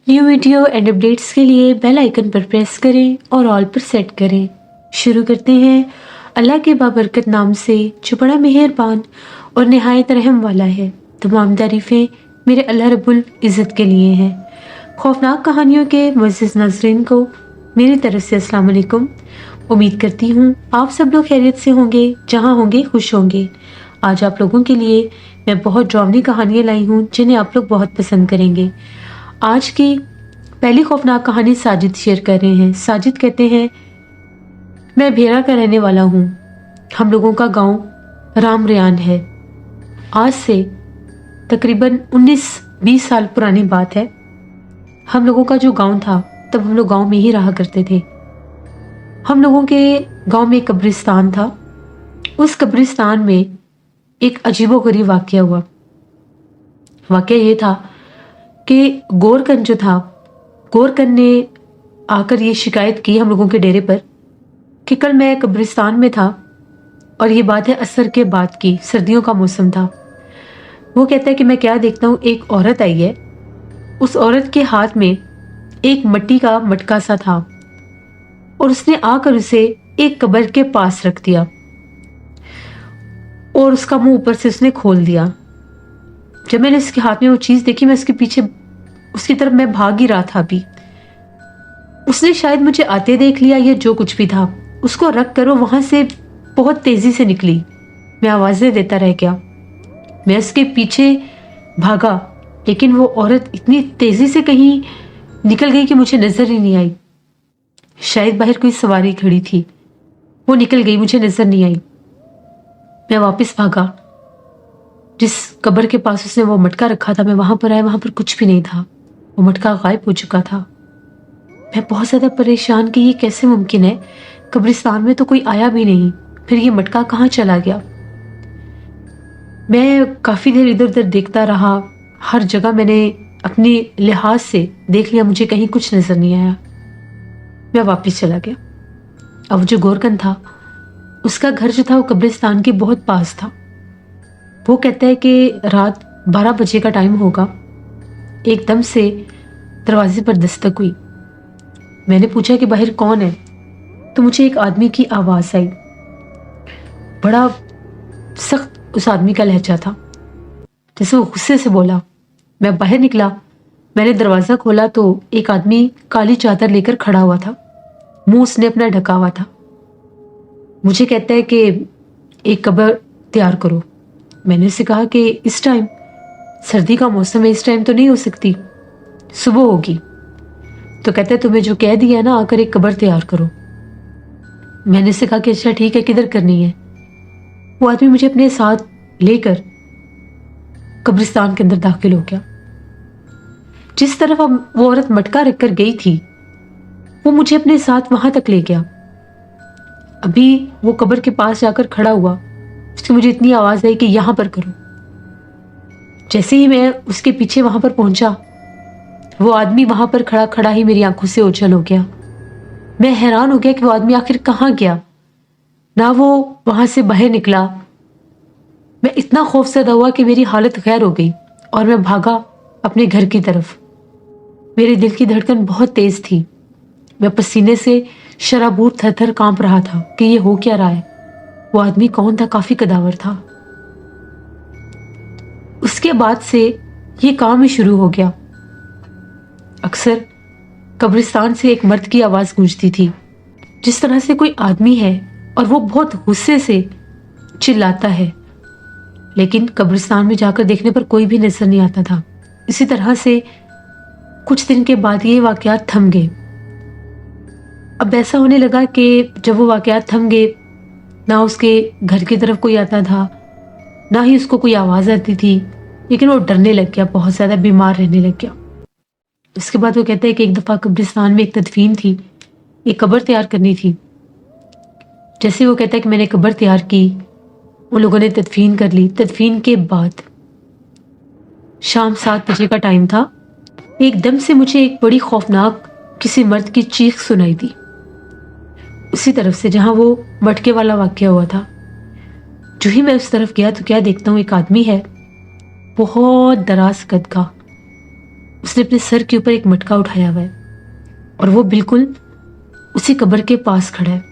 New video and updates के लिए bell icon पर प्रेस करें और ऑल पर सेट करें। शुरू करते हैं अल्लाह के बाबरकत नाम से जो बड़ा मेहरबान और निहायत रहम वाला है। तमाम तारीफ़ें मेरे अल्लाह रब्बुल इज़्ज़त के लिए हैं। खौफनाक कहानियों के मुअज़्ज़िज़ नाज़रीन को मेरी तरफ से अस्सलाम वालेकुम। उम्मीद करती हूँ आप सब लोग खैरियत से होंगे, जहाँ होंगे खुश होंगे। आज आप लोगों के लिए मैं बहुत ड्रावनी कहानियाँ लाई हूँ जिन्हें आप लोग बहुत पसंद करेंगे। आज की पहली खौफनाक कहानी साजिद शेयर कर रहे हैं। साजिद कहते हैं, मैं भेरा का रहने वाला हूँ। हम लोगों का गांव राम रियान है। आज से तकरीबन 19-20 साल पुरानी बात है। हम लोगों का जो गांव था तब हम लोग गांव में ही रहा करते थे। हम लोगों के गांव में एक कब्रिस्तान था। उस कब्रिस्तान में एक अजीबोगरीब वाकया हुआ। वाकया ये था कि गोरकन जो था, गोरकन ने आकर ये शिकायत की हम लोगों के डेरे पर कि कल मैं कब्रिस्तान में था और ये बात है असर के बाद की, सर्दियों का मौसम था। वो कहता है कि मैं क्या देखता हूँ, एक औरत आई है। उस औरत के हाथ में एक मिट्टी का मटका सा था और उसने आकर उसे एक कब्र के पास रख दिया और उसका मुंह ऊपर से उसने खोल दिया। जब मैंने उसके हाथ में वो चीज देखी, मैं उसके पीछे उसकी तरफ मैं भाग ही रहा था। अभी उसने शायद मुझे आते देख लिया या जो कुछ भी था, उसको रख कर वो वहां से बहुत तेजी से निकली। मैं आवाजें देता रह गया। मैं उसके पीछे भागा, लेकिन वो औरत इतनी तेजी से कहीं निकल गई कि मुझे नजर ही नहीं आई। शायद बाहर कोई सवारी खड़ी थी, वो निकल गई, मुझे नजर नहीं आई। मैं वापस भागा। जिस कब्र के पास उसने वो मटका रखा था, मैं वहां पर आया, वहां पर कुछ भी नहीं था। वो मटका गायब हो चुका था। मैं बहुत ज्यादा परेशान कि ये कैसे मुमकिन है, कब्रिस्तान में तो कोई आया भी नहीं, फिर ये मटका कहाँ चला गया। मैं काफी देर इधर उधर देखता रहा। हर जगह मैंने अपने लिहाज से देख लिया, मुझे कहीं कुछ नजर नहीं आया। मैं वापस चला गया। अब जो गोरकन था, उसका घर जो था वो कब्रिस्तान के बहुत पास था। वो कहता है कि रात 12 बजे का टाइम होगा, एकदम से दरवाजे पर दस्तक हुई। मैंने पूछा कि बाहर कौन है, तो मुझे एक आदमी की आवाज आई। बड़ा सख्त उस आदमी का लहजा था, जैसे वो गुस्से से बोला। मैं बाहर निकला, मैंने दरवाजा खोला तो एक आदमी काली चादर लेकर खड़ा हुआ था, मुंह उसने अपना ढका हुआ था। मुझे कहता है कि एक कब्र तैयार करो। मैंने उससे कहा कि इस टाइम, सर्दी का मौसम है, इस टाइम तो नहीं हो सकती, सुबह होगी। तो कहता है तुम्हें जो कह दिया है ना, आकर एक कब्र तैयार करो। मैंने उससे कहा कि अच्छा ठीक है, किधर करनी है। वो आदमी मुझे अपने साथ लेकर कब्रिस्तान के अंदर दाखिल हो गया। जिस तरफ अब वो औरत मटका रखकर गई थी, वो मुझे अपने साथ वहां तक ले गया। अभी वो कब्र के पास जाकर खड़ा हुआ, उसकी मुझे इतनी आवाज आई कि यहां पर करो। जैसे ही मैं उसके पीछे वहां पर पहुंचा, वो आदमी वहां पर खड़ा खड़ा ही मेरी आंखों से ओझल हो गया। मैं हैरान हो गया कि वो आदमी आखिर कहाँ गया, ना वो वहां से बाहर निकला। मैं इतना खौफजदा हुआ कि मेरी हालत गैर हो गई और मैं भागा अपने घर की तरफ। मेरे दिल की धड़कन बहुत तेज थी। मैं पसीने से शराबूर थर थर कांप रहा था कि ये हो क्या रहा है। वो आदमी कौन था, काफी कदावर था। उसके बाद से ये काम ही शुरू हो गया। अक्सर कब्रिस्तान से एक मर्द की आवाज गूंजती थी, जिस तरह से कोई आदमी है और वो बहुत गुस्से से चिल्लाता है, लेकिन कब्रिस्तान में जाकर देखने पर कोई भी नजर नहीं आता था। इसी तरह से कुछ दिन के बाद ये वाकयात थम गए। अब ऐसा होने लगा कि जब वो वाकयात थम गए, ना उसके घर की तरफ कोई आता था, ना ही उसको कोई आवाज आती थी, लेकिन वो डरने लग गया, बहुत ज्यादा बीमार रहने लग गया। उसके बाद वो कहता है कि एक दफा कब्रिस्तान में एक तदफीन थी, एक कब्र तैयार करनी थी। जैसे वो कहता है कि मैंने कब्र तैयार की, उन लोगों ने तदफीन कर ली। तदफीन के बाद शाम 7 बजे का टाइम था। एकदम से मुझे एक बड़ी खौफनाक किसी मर्द की चीख सुनाई दी, उसी तरफ से जहां वो मटके वाला वाकया हुआ था। जो ही मैं उस तरफ गया तो क्या देखता हूँ, एक आदमी है बहुत दराज कद का। उसने अपने सर के ऊपर एक मटका उठाया हुआ है और वो बिल्कुल उसी कब्र के पास खड़ा है।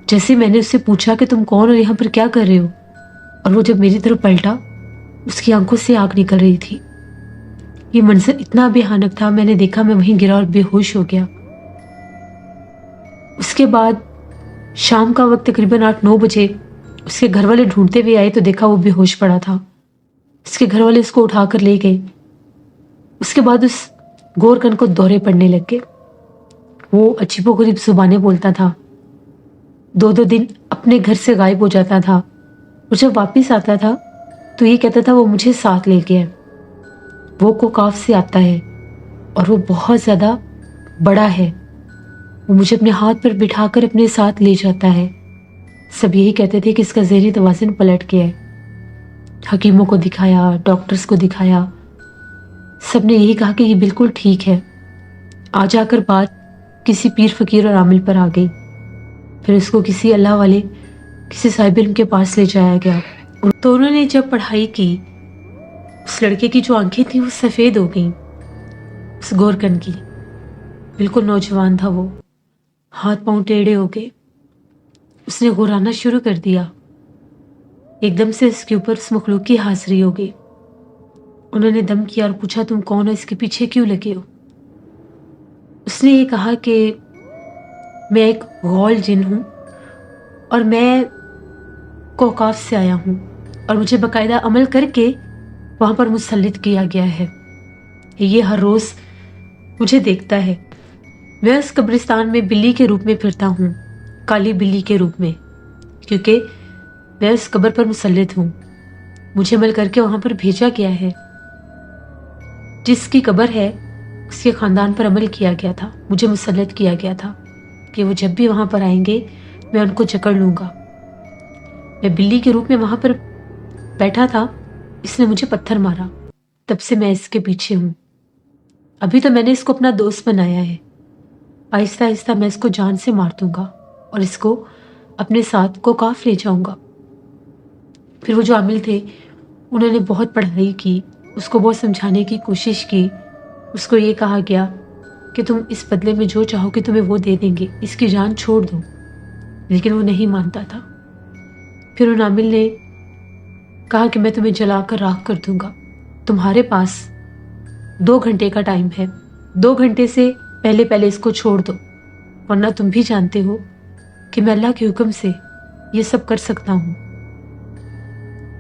जैसे मैंने उससे पूछा कि तुम कौन और यहाँ पर क्या कर रहे हो, और वो जब मेरी तरफ पलटा, उसकी आंखों से आग निकल रही थी। ये मंजर इतना भयानक था, मैंने देखा मैं वहीं गिरा और बेहोश हो गया। उसके बाद शाम का वक्त तकरीबन 8-9 बजे उसके घर वाले ढूंढते हुए आए तो देखा वो बेहोश पड़ा था। उसके घर वाले उसको उठाकर ले गए। उसके बाद उस गोरकन को दौरे पड़ने लग गए। वो अजीबोगरीब जुबानें बोलता था, 2-2 दिन अपने घर से गायब हो जाता था, और जब वापिस आता था तो ये कहता था वो मुझे साथ ले गया। वो कोकाफ से आता है और वो बहुत ज़्यादा बड़ा है। वो मुझे अपने हाथ पर बिठाकर अपने साथ ले जाता है। सब यही कहते थे कि इसका ज़हनी तवाज़ुन पलट गया है। हकीमों को दिखाया, डॉक्टर्स को दिखाया, सब ने यही कहा कि ये बिल्कुल ठीक है। आ जाकर बात किसी पीर फकीर और आमिल पर आ गई। फिर उसको किसी अल्लाह वाले, किसी साहिब इल्म के पास ले जाया गया। तो उन्होंने जब पढ़ाई की, उस लड़के की जो आंखें थी वो सफ़ेद हो गईं, उस गोरकन की। बिल्कुल नौजवान था वो, हाथ पांव टेढ़े हो गए। उसने गुर्राना शुरू कर दिया। एकदम से इसके ऊपर उस मखलूक की हाजिरी हो गई। उन्होंने दम किया और पूछा, तुम कौन हो, इसके पीछे क्यों लगे हो? उसने ये कहा कि मैं एक गौल जिन हूँ और मैं कोकाफ से आया हूँ और मुझे बाकायदा अमल करके वहाँ पर मुसल्लित किया गया है। ये हर रोज़ मुझे देखता है। मैं उस कब्रिस्तान में बिल्ली के रूप में फिरता हूँ, काली बिल्ली के रूप में, क्योंकि मैं उस कब्र पर मुसल्लित हूँ। मुझे अमल करके वहाँ पर भेजा गया है। जिसकी कब्र है उसके ख़ानदान पर अमल किया गया था, मुझे मुसल्लत किया गया था कि वो जब भी वहाँ पर आएंगे मैं उनको जकड़ लूँगा। मैं बिल्ली के रूप में वहाँ पर बैठा था, इसने मुझे पत्थर मारा, तब से मैं इसके पीछे हूँ। अभी तो मैंने इसको अपना दोस्त बनाया है, आहिस्ता आहिस्ता मैं इसको जान से मार दूंगा और इसको अपने साथ कोकाफ ले जाऊंगा। फिर वो जो आमिल थे उन्होंने बहुत पढ़ाई की, उसको बहुत समझाने की कोशिश की। उसको ये कहा गया कि तुम इस बदले में जो चाहोगे तुम्हें वो दे देंगे, इसकी जान छोड़ दो, लेकिन वो नहीं मानता था। फिर उन आमिल ने कहा कि मैं तुम्हें जलाकर राख कर दूंगा, तुम्हारे पास 2 घंटे का टाइम है, 2 घंटे से पहले पहले इसको छोड़ दो, वरना तुम भी जानते हो कि मैं अल्लाह के हुक्म से ये सब कर सकता हूँ।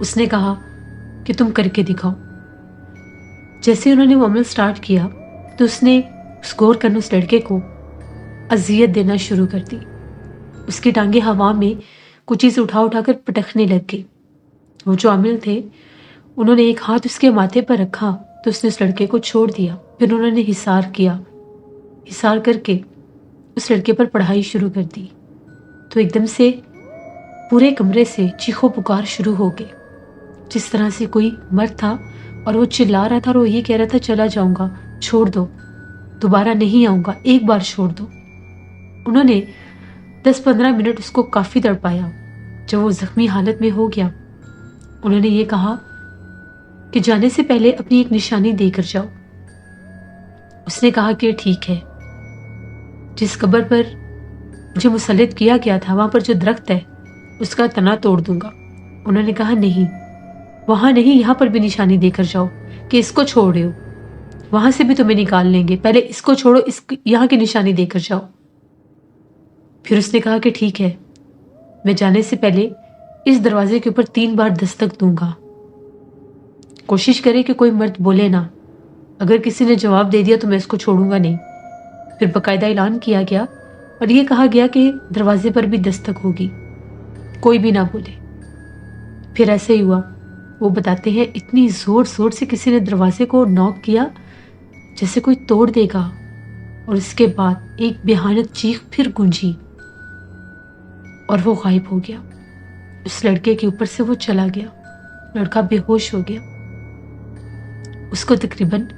उसने कहा कि तुम करके दिखाओ। जैसे उन्होंने वो अमल स्टार्ट किया तो उसने उस गोरकन उस लड़के को अजियत देना शुरू कर दी। उसकी टांगे हवा में कुछ चीज़ उठा उठाकर पटकने लग गई। वो जो आमिल थे उन्होंने एक हाथ उसके माथे पर रखा तो उसने उस लड़के को छोड़ दिया। फिर उन्होंने हिसार किया, हिसार करके उस लड़के पर पढ़ाई शुरू कर दी। तो एकदम से पूरे कमरे से चीखों पुकार शुरू हो गए, जिस तरह से कोई मर्द था और वो चिल्ला रहा था और वो ये कह रहा था, चला जाऊंगा, छोड़ दो, दोबारा नहीं आऊंगा, एक बार छोड़ दो। उन्होंने 10-15 मिनट उसको काफ़ी तड़पाया। जब वो जख्मी हालत में हो गया, उन्होंने ये कहा कि जाने से पहले अपनी एक निशानी देकर जाओ। उसने कहा कि ठीक है, जिस कब्र पर मुझे मुसल्लित किया गया था वहां पर जो दरख्त है उसका तना तोड़ दूंगा। उन्होंने कहा नहीं, वहां नहीं, यहां पर भी निशानी देकर जाओ कि इसको छोड़ रहे हो, वहां से भी तुम्हें निकाल लेंगे, पहले इसको छोड़ो, यहां की निशानी देकर जाओ। फिर उसने कहा कि ठीक है, मैं जाने से पहले इस दरवाजे के ऊपर 3 बार दस्तक दूंगा, कोशिश करे कि कोई मर्द बोले ना, अगर किसी ने जवाब दे दिया तो मैं इसको छोड़ूंगा नहीं। फिर बाकायदा ऐलान किया गया और ये कहा गया कि दरवाजे पर भी दस्तक होगी, कोई भी ना बोले। फिर ऐसे ही हुआ। वो बताते हैं इतनी जोर जोर से किसी ने दरवाजे को नॉक किया जैसे कोई तोड़ देगा, और उसके बाद एक भयानक चीख फिर गूंजी और वो गायब हो गया। उस लड़के के ऊपर से वो चला गया, लड़का बेहोश हो गया। उसको तकरीबन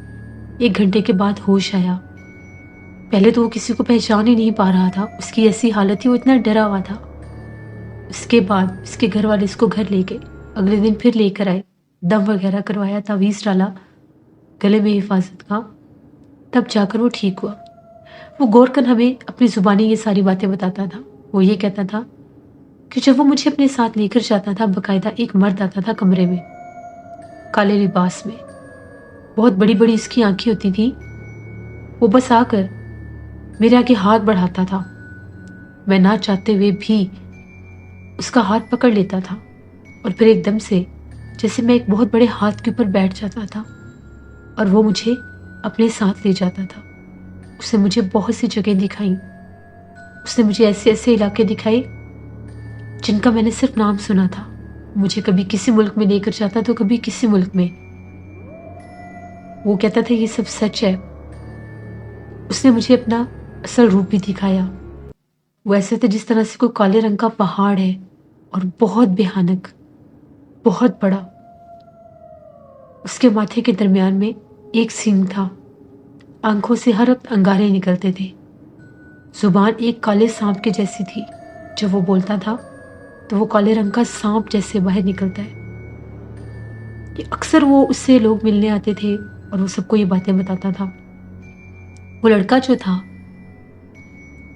1 घंटे के बाद होश आया। पहले तो वो किसी को पहचान ही नहीं पा रहा था, उसकी ऐसी हालत थी, वो इतना डरा हुआ था। उसके बाद उसके घर वाले इसको घर ले गए, अगले दिन फिर लेकर आए। दम वगैरह करवाया, तावीज़ डाला गले में हिफाजत का, तब जाकर वो ठीक हुआ। वो गोरकन हमें अपनी ज़ुबानी ये सारी बातें बताता था। वो ये कहता था कि जब वो मुझे अपने साथ लेकर जाता था, बाकायदा एक मर्द आता था कमरे में, काले लिबास में, बहुत बड़ी बड़ी इसकी आंखें होती थी। वो बस आकर मेरे आगे हाथ बढ़ाता था, मैं ना चाहते हुए भी उसका हाथ पकड़ लेता था और फिर एकदम से जैसे मैं एक बहुत बड़े हाथ के ऊपर बैठ जाता था और वो मुझे अपने साथ ले जाता था। उसने मुझे बहुत सी जगह दिखाई, उसने मुझे ऐसे ऐसे इलाके दिखाए जिनका मैंने सिर्फ नाम सुना था। मुझे कभी किसी मुल्क में लेकर जाता तो कभी किसी मुल्क में। वो कहता था ये सब सच है। उसने मुझे अपना असल रूप भी दिखाया। वो ऐसे थे जिस तरह से कोई काले रंग का पहाड़ है और बहुत भयानक, बहुत बड़ा। उसके माथे के दरमियान में एक सींग था, आंखों से हर वक्त अंगारे निकलते थे, जुबान एक काले सांप के जैसी थी। जब वो बोलता था तो वो काले रंग का सांप जैसे बाहर निकलता है। ये अक्सर वो उससे लोग मिलने आते थे और वो सबको ये बातें बताता था। वो लड़का जो था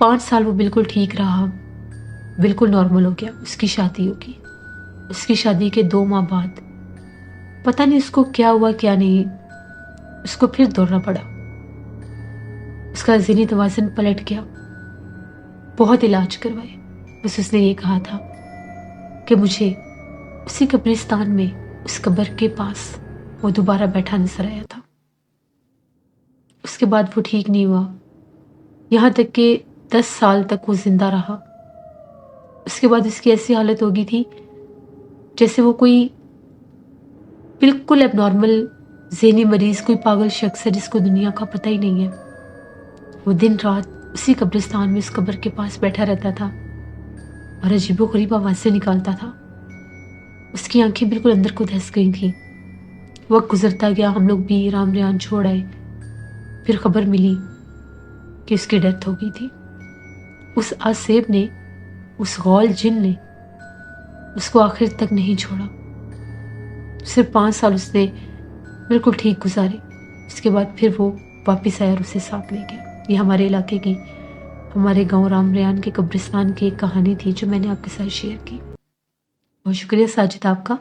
5 साल वो बिल्कुल ठीक रहा, बिल्कुल नॉर्मल हो गया। उसकी शादी होगी। उसकी शादी के 2 माह बाद पता नहीं उसको क्या हुआ क्या नहीं, उसको फिर दौड़ना पड़ा। उसका ज़हनी तवाज़ुन पलट गया। बहुत इलाज करवाए, बस उसने ये कहा था कि मुझे उसी कब्रिस्तान में, उस कब्र के पास वो दोबारा बैठा नजर आया था। उसके बाद वो ठीक नहीं हुआ, यहाँ तक कि 10 साल तक वो जिंदा रहा। उसके बाद उसकी ऐसी हालत हो गई थी जैसे वो कोई बिल्कुल एबनॉर्मल ज़हनी मरीज, कोई पागल शख्स है जिसको दुनिया का पता ही नहीं है। वो दिन रात उसी कब्रिस्तान में, उस कब्र के पास बैठा रहता था और अजीबोगरीब आवाज़ें निकालता था। उसकी आंखें बिल्कुल अंदर को धंस गई थी। वक्त गुजरता गया, हम लोग भी राम रियान छोड़ आए। फिर खबर मिली कि उसकी डेथ हो गई थी। उस आसेब ने, उस गौल जिन ने उसको आखिर तक नहीं छोड़ा। सिर्फ 5 साल उसने बिल्कुल ठीक गुजारे। उसके बाद फिर वो वापस आया और उसे साथ ले गया। ये हमारे इलाके की, हमारे गांव राम रियान के कब्रिस्तान की एक कहानी थी जो मैंने आपके साथ शेयर की। बहुत शुक्रिया साजिद आपका।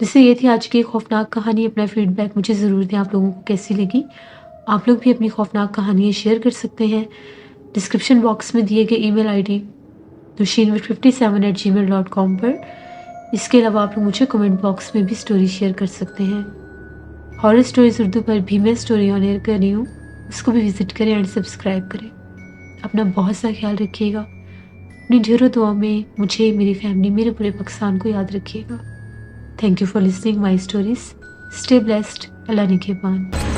जिससे ये थी आज की खौफनाक कहानी। अपना फीडबैक मुझे ज़रूर दें, आप लोगों को कैसी लगी। आप लोग भी अपनी खौफनाक कहानियाँ शेयर कर सकते हैं। डिस्क्रिप्शन बॉक्स में दिए गए ईमेल आईडी dushinwit57@gmail.com पर। इसके अलावा आप लोग मुझे कमेंट बॉक्स में भी स्टोरी शेयर कर सकते हैं। हॉरर स्टोरीज उर्दू पर भी मैं स्टोरी ऑन एयर कर रही हूँ, उसको भी विजिट करें एंड सब्सक्राइब करें। अपना बहुत सा ख्याल रखिएगा। अपनी ढेरों दुआ में मुझे, मेरी फैमिली, मेरे पूरे पाकिस्तान को याद रखिएगा। Thank you for listening my stories. Stay blessed. अल्लाह निगहबान।